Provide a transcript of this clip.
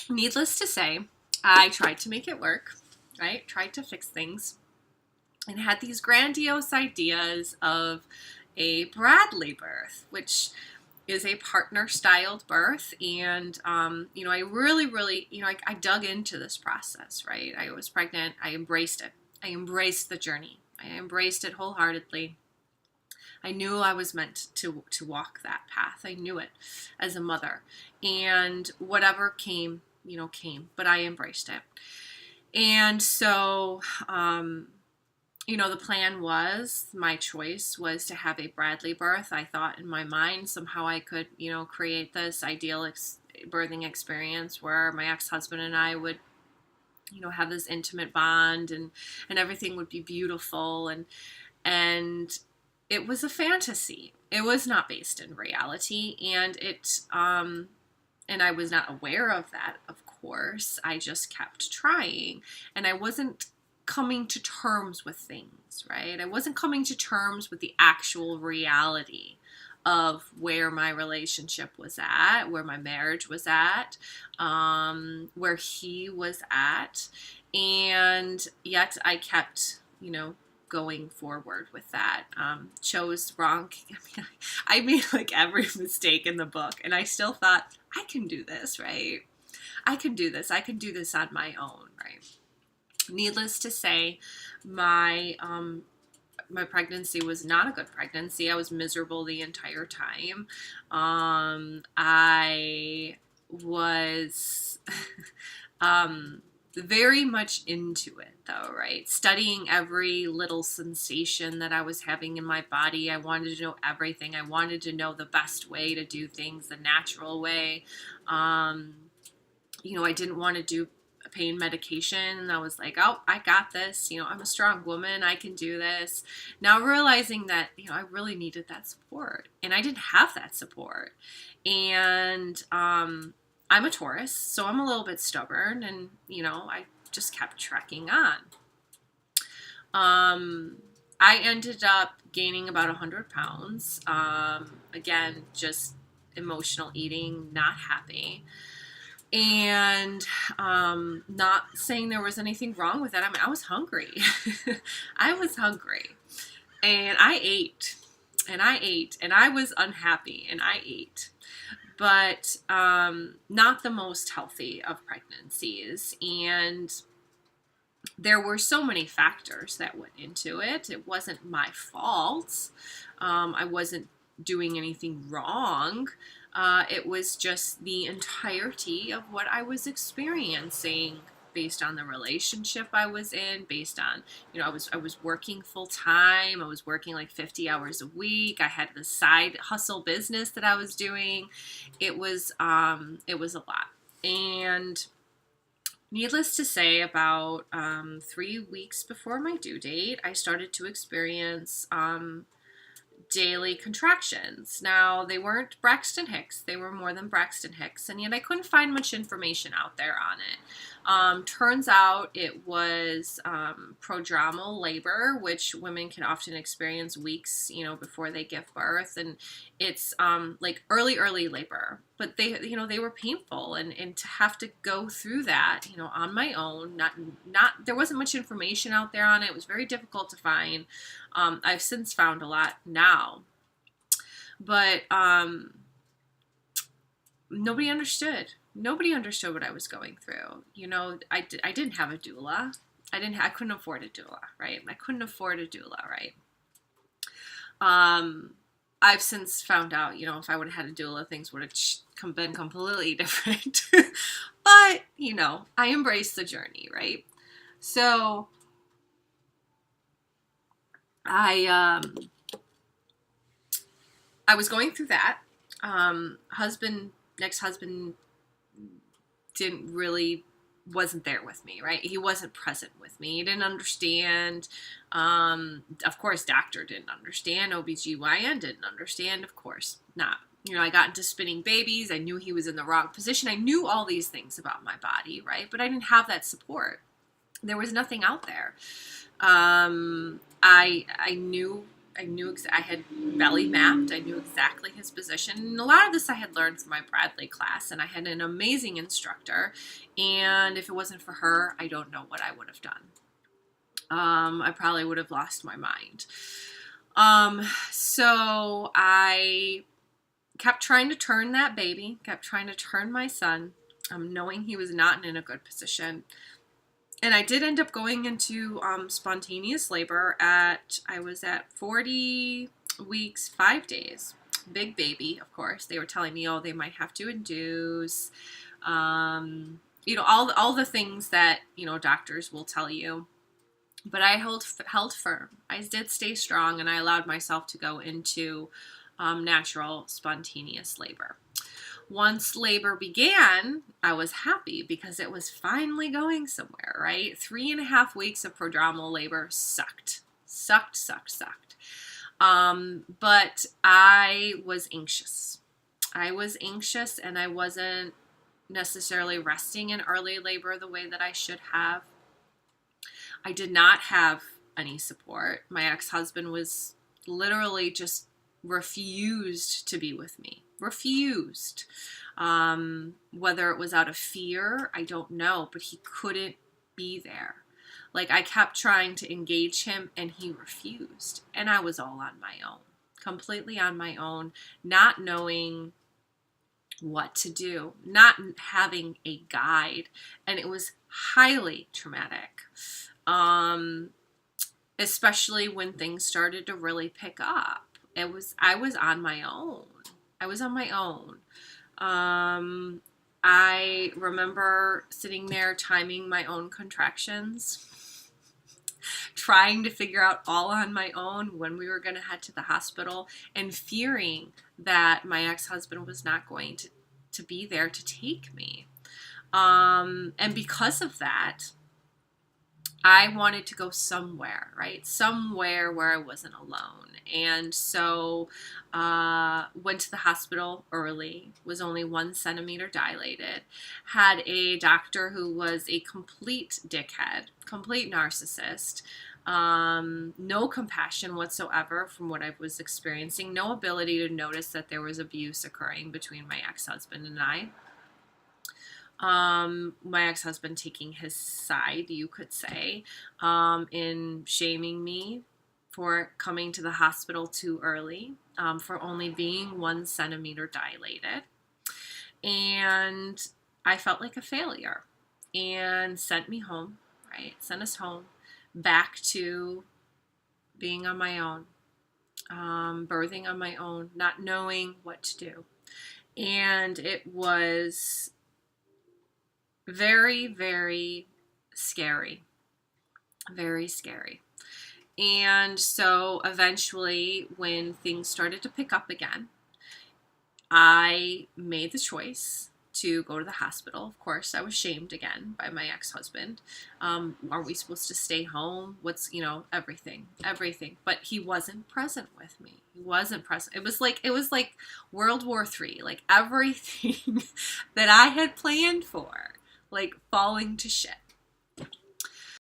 Needless to say, I tried to make it work, right? Tried to fix things and had these grandiose ideas of a Bradley birth, which is a partner styled birth. And, I really, I dug into this process, right? I was pregnant. I embraced it. I embraced the journey. I embraced it wholeheartedly. I knew I was meant to walk that path. I knew it as a mother. And whatever came, came, but I embraced it. And so, the plan was, my choice was to have a Bradley birth. I thought in my mind somehow I could, create this ideal birthing experience where my ex-husband and I would, have this intimate bond and everything would be beautiful. And it was a fantasy. It was not based in reality. And and I was not aware of that, of course. I just kept trying. And I wasn't coming to terms with things, right? I wasn't coming to terms with the actual reality of where my relationship was at, where my marriage was at, where he was at. And yet I kept, going forward with that. Chose wrong. I made like every mistake in the book, and I still thought, I can do this, right? I can do this. I can do this on my own, right? Needless to say, my pregnancy was not a good pregnancy. I was miserable the entire time. I was very much into it, though, right? Studying every little sensation that I was having in my body. I wanted to know everything. I wanted to know the best way to do things, the natural way. I didn't want to do pain medication, and I was like, oh, I got this, I'm a strong woman, I can do this. Now realizing that, I really needed that support, and I didn't have that support. And I'm a Taurus, so I'm a little bit stubborn, and I just kept trekking on. I ended up gaining about 100 pounds. Again, just emotional eating, not happy. And not saying there was anything wrong with that. I mean, I was hungry. I was hungry. And I ate. And I ate. And I was unhappy. And I ate. But not the most healthy of pregnancies. And there were so many factors that went into it. It wasn't my fault. I wasn't doing anything wrong. It was just the entirety of what I was experiencing based on the relationship I was in, based on, I was working full time. I was working like 50 hours a week. I had this side hustle business that I was doing. It was a lot. And needless to say, about 3 weeks before my due date, I started to experience daily contractions. Now, they weren't Braxton Hicks. They were more than Braxton Hicks, and yet I couldn't find much information out there on it. Turns out it was prodromal labor, which women can often experience weeks, before they give birth, and it's like early labor. But they were painful, and to have to go through that, on my own, not there wasn't much information out there on it. It was very difficult to find. I've since found a lot now, but nobody understood. Nobody understood what I was going through. I didn't have a doula. I couldn't afford a doula, right? I couldn't afford a doula, right? I've since found out, if I would have had a doula, things would have been completely different. But, I embraced the journey, right? So I was going through that. Ex-husband wasn't there with me, right? He wasn't present with me. He didn't understand. Of course, doctor didn't understand. OBGYN didn't understand. Of course not. I got into spinning babies. I knew he was in the wrong position. I knew all these things about my body, right? But I didn't have that support. There was nothing out there. I knew I had belly mapped. I knew exactly his position. And a lot of this I had learned from my Bradley class, and I had an amazing instructor. And if it wasn't for her, I don't know what I would have done. I probably would have lost my mind. So I kept trying to turn that baby, kept trying to turn my son, knowing he was not in a good position. And I did end up going into spontaneous labor I was at 40 weeks, 5 days. Big baby, of course. They were telling me, oh, they might have to induce, all the things that, doctors will tell you. But I held firm. I did stay strong, and I allowed myself to go into natural, spontaneous labor. Once labor began, I was happy because it was finally going somewhere, right? 3.5 weeks of prodromal labor sucked. But I was anxious. And I wasn't necessarily resting in early labor the way that I should have. I did not have any support. My ex-husband was literally just refused to be with me. Refused. Whether it was out of fear, I don't know, but he couldn't be there. Like, I kept trying to engage him and he refused. And I was all on my own, completely on my own, not knowing what to do, not having a guide. And it was highly traumatic. Especially when things started to really pick up. I was on my own. I remember sitting there timing my own contractions, trying to figure out all on my own when we were going to head to the hospital, and fearing that my ex-husband was not going to be there to take me. And because of that, I wanted to go somewhere, right? Somewhere where I wasn't alone. And so went to the hospital early, was only 1 centimeter dilated, had a doctor who was a complete dickhead, complete narcissist, no compassion whatsoever from what I was experiencing, no ability to notice that there was abuse occurring between my ex-husband and I. My ex-husband taking his side, you could say, in shaming me for coming to the hospital too early, for only being 1 centimeter dilated. And I felt like a failure, and sent me home, right? Sent us home, back to being on my own, birthing on my own, not knowing what to do. And it was very, very scary. Very scary. And so eventually, when things started to pick up again, I made the choice to go to the hospital. Of course, I was shamed again by my ex-husband. Are we supposed to stay home? What's, everything. But he wasn't present with me. He wasn't present. It was like World War III, like everything that I had planned for, like falling to shit.